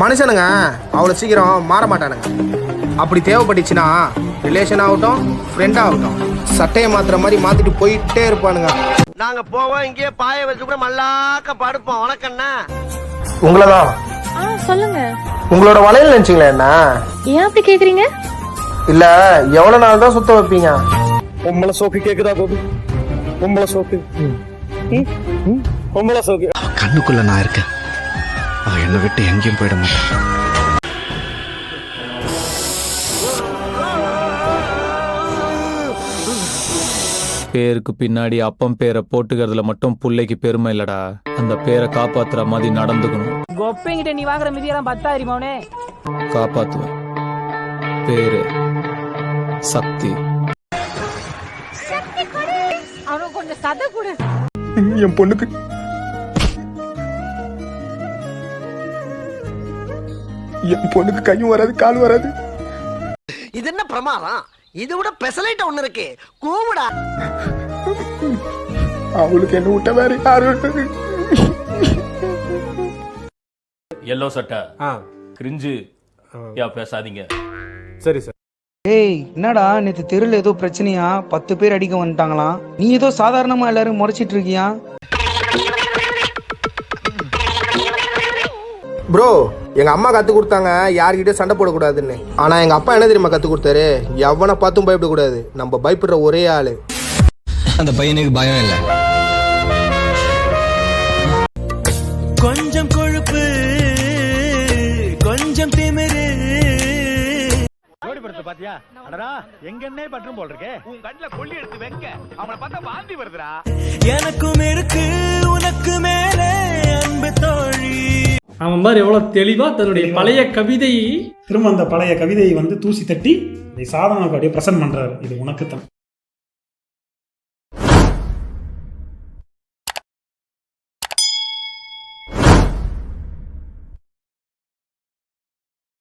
மனுஷனுங்க அவ்வளோ சீக்கிரம் மாற மாட்டானுங்க. அப்படி தேவைப்பட்டுச்சுன்னா ரிலேஷன் ஆகட்டும், ஃப்ரெண்ட் ஆகட்டும், சட்டையை மாத்துற மாதிரி மாத்திட்டு போயிட்டே இருப்பானுங்க. நாங்க போவோம், இங்கேயே பாய வச்சு கூட மல்லாக்க படுப்போம். வணக்கம்ண்ணா. உங்களதான் சொல்லுங்க. உங்களோட வளையல் நினைச்சுங்களேன். என்ன ஏன் அப்படி கேக்குறீங்க? இல்ல எவ்வளவு நாள் தான் சுத்த வைப்பீங்க? பொம்பளை சோக்கு கேக்குதா பாபு? பொம்பளை சோக்கு, பொம்பளை சோக்கு. கண்ணுக்குள்ள நான் இருக்கேன், அவ என்னை விட்டு எங்கேயும் போயிட மாட்டான். பேருக்கு பின்னாடி அப்பம் பேரை போட்டுக்கிறதுல மட்டும் புள்ளைக்கு பெருமை இல்லடா, அந்த பேரை காப்பாத்துற மாதிரி நடந்துக்கணும். கொப்பைங்கிட்ட நீ வாங்குற மிதியெல்லாம் பத்தாயிரம் மவனே. காப்பாத்துவேன். பேரு சக்தி. அவனுக்கு கொஞ்சம் சதை கொடு. என் பொண்ணுக்கு கையும் வராது, கால் வராது. இது என்ன பிரமாதம்? இது விட பெசலைட்ட ஒண்ணு இருக்கு. கூவுடா. அவளுக்கு என்ன விட்ட வேற யாரும். எல்லோ சட்டை கிரிஞ்சு யா பேசாதீங்க. சரி சார். ஏய் என்னடா நேத்து தெருல ஏதோ பிரச்சனையா, 10 பேர் அடிக்க வந்துட்டாங்களாம். நீ ஏதோ சாதாரணமா எல்லாரும் முறைச்சிட்டு இருக்கியா? ப்ரோ, எங்க அம்மா கத்து கொடுத்தாங்க யார்கிட்ட சண்டை போடக்கூடாதுன்னு. ஆனா எங்க அப்பா என்ன தெரியுமா கத்து கொடுத்தாரு? எவனை பார்த்தும் பயப்படக்கூடாது. நம்ம பயப்படுற ஒரே ஆளு அந்த பையனுக்கு பயம் இல்லை. கொஞ்சம் கொழுப்பு, கொஞ்சம் திமிரு. ஜோடி படுத்து பாத்தியா? அடடா எங்கன்னே பற்றும் போல் இருக்கே. உன் கண்ணுல கொள்ளி எடுத்து வைக்க அவனை பார்த்தா வாந்தி வருதுடா. எனக்கும் இருக்கு உனக்கு மேலே அன்பு தோழி. அவன் மாதிரி எவ்வளவு தெளிவா தன்னுடைய பழைய கவிதையை திரும்ப அந்த பழைய கவிதையை வந்து தூசி தட்டி சாதனை அப்படியே பிரசன்ட் பண்றாரு. இது உனக்கு தான்.